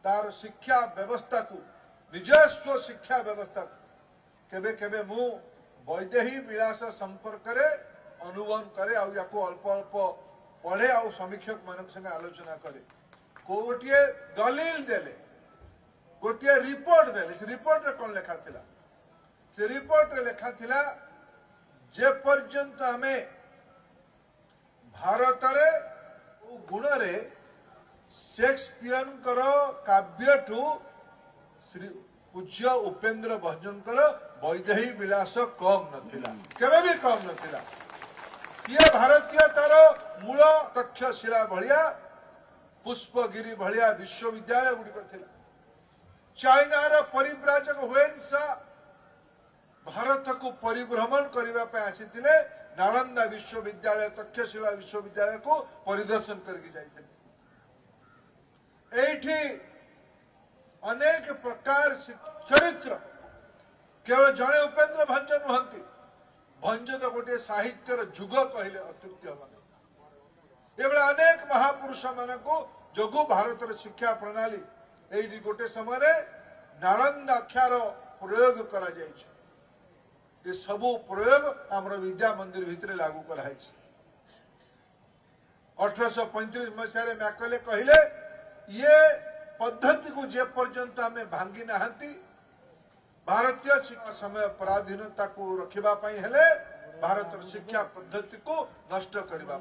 तार शिक्षा व्यवस्था को निजस्व शिक्षा व्यवस्था को केबे केबे मु वैदेही विलास संपर्क रे अनुभव करे आको अल्प अल्प पढ़े आ समीक्षक मान संगे आलोचना करे गोटे दलील देले गोटे रिपोर्ट देले से रिपोर्ट रे कौन लेखा थिला से रिपोर्ट रे लेखा थिला जे पर्यंत आमे भारत रे गुण रे शेक्सपियर काव्य ठू श्री पूज्य उपेन्द्र भंजनकर वैदेही विलास कम नथिला केबे भी कम नथिला ये भारतीय तार मूल तक्षशिला भलिया पुष्पगिरी भलिया विश्वविद्यालय गुड़िक थिला चाइनार परिव्राजक हुएन्सा भारत को परिभ्रमण करने आसीथिले नालंदा विश्वविद्यालय तक्षशिला विश्वविद्यालय को परिदर्शन करके जाइथिले एठी अनेक प्रकार चरित्र केवल जड़े उपेन्द्र भंज नुहंती भंज तो गोटे साहित्यर जुग कहले अत्युक्ति हम एभले अनेक महापुरुष मान को जोगु भारतर शिक्षा प्रणाली एठी गोटे समय नालंदा आख्यार प्रयोग करा जायछि ये सबू प्रयोग आमर विद्या मंदिर भितर लागू कराई 1835 मसीह मैकले कहले ये पद्धति को जे पर्यंत आम भांगी नहांती भारतीय शिक्षा समय पराधीनता को रखिबा पई हेले भारत शिक्षा पद्धति को नष्ट करबा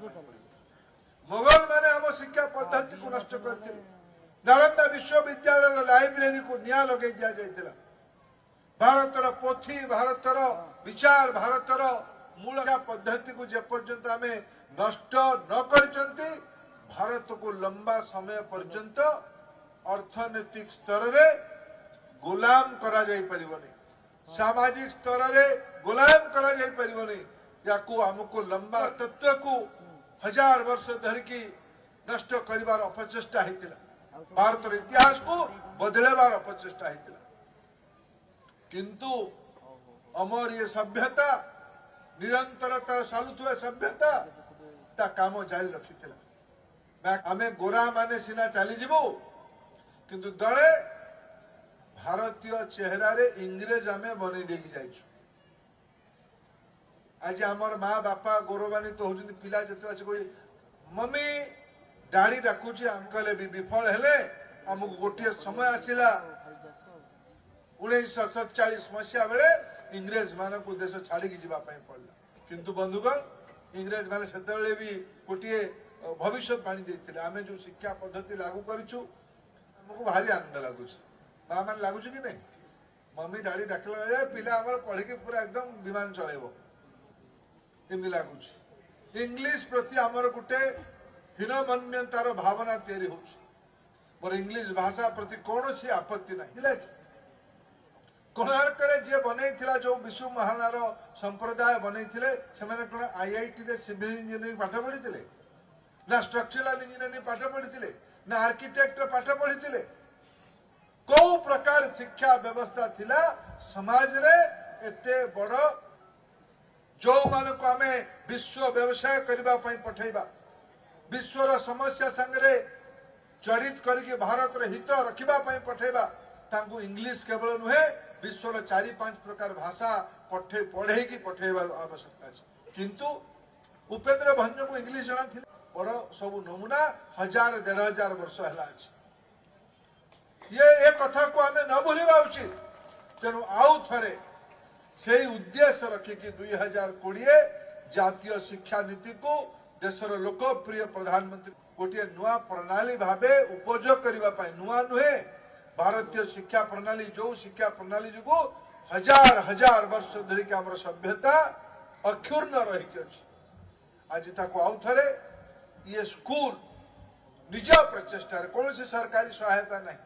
मुगल माने आम शिक्षा पद्धति को नष्ट करते नालंदा विश्वविद्यालय लाइब्रेरी को निया लगे दिया जाइतिला भारतर पोथी भारतर विचार भारतर मूल पद्धति को जे पर्यंत आम नष्ट न करचंती भारत को लंबा समय पर्यंत अर्थनैतिक स्तर रे गुलाम करा जाई परिबनी सामाजिक स्तर रे गुलाम करा जाई परिबनी याकू हमको लंबा तत्व को 1000 वर्ष धरिकी नष्ट करिवार अपचेष्टा हेतिला भारतर इतिहास को बदलेवार अपचेष्टा हेतिला किंतु अमर ये सभ्यता निरंतरता चालुवा सभ्यता ता काम जारी रखी आमे गोरा माने सिना चली जीवु किंतु दले भारतीय चेहरा रे इंग्रेज आमे बने देखी जाइछु आज हमर माँ बापा गौरवान्वित तो होजन पिला जतरा कोई मम्मी दाढ़ी डाकुची अंकल भी विफल हेले हमको गोटे समय आसिला 1947 मसीहा बेले इंग्रेज मान को देश छाड़ी जीवा पड़ला किंतु बंधुगण इंग्रेज माने सेतेबेले भी गोटे भविष्यवाणी देते आम जो शिक्षा पद्धति लागू करूँ हमको भारी आनंद लगुच माँ मान लगुच कि नहीं मम्मी दाढ़ी डाकला पिला पढ़ी पूरा एकदम विमान चलेब एमती लगुच इंग्लीश प्रति आमर गोटे हीनमन्यतार भावना तैयारी हो मोर इंग्लीश भाषा प्रति कौन सी आपत्ति ना कोणार्क जे बन जो विश्व महाराणार संप्रदाय बन से आईआईटी सिविल इंजीनियरिंग पाठ पढ़ी ना स्ट्रक्चरल इंजीनियरिंग पाठ पढ़ी ना आर्किटेक्ट पाठ पढ़ी कौ प्रकार शिक्षा व्यवस्था थिला समाज रे एते बड़ जो मान को आम विश्व व्यवसाय करबा पई पठेबा विश्वर समस्या संगे जड़ित करके भारत रे हित रखिबा पई पठेबा तांको इंग्लिश केवल नुहे विश्वर 4-5 प्रकार भाषा पढ़े की पठेबा आवश्यकता है किंतु उपेन्द्र भंज को इंग्लिश जाना थी बड़ सब नमूना 1000-1500 वर्ष है ये एक कथा को आम न भूलवा उचित तेणु आउ थे से उद्देश्य रखिकी 2020 जातीय शिक्षा नीति को देशर लोकप्रिय प्रधानमंत्री गोटे नुआ प्रणाली भावे उपयोग करने नुआ नुहे भारतीय शिक्षा प्रणाली जो शिक्षा प्रणाली जो 1000 वर्ष धरिक आम सभ्यता अक्षुण्ण रही आज ताको आउ थे ये स्कूल निज प्रचेषा कौन सी सरकारी सहायता नहीं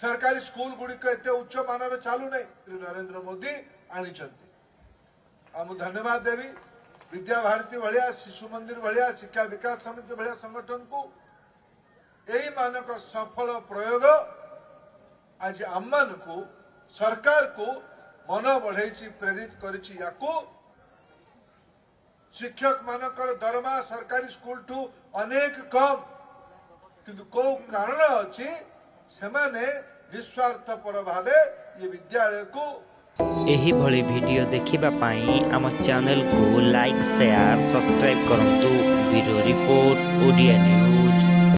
सरकारी स्कूल गुड़िक एत उच्च मानर चालू नहीं नरेंद्र मोदी आनी धन्यवाद देवी विद्या भारती भाया शिशु मंदिर भाया शिक्षा विकास समिति भाया संगठन को यही मानक सफल प्रयोग आज आम को सरकार को मन बढ़ई प्रेरित करिछि याकू शिक्षक मानकर दरमा सरकारी स्कूल ठू अनेक कम किंतु को कारण अछि सेमाने निस्वार्थपर भावे ये विद्यालय को एही भली वीडियो देखिबा पाई आम चैनल को लाइक शेयर सब्सक्राइब करंतु। Bureau report Odia news.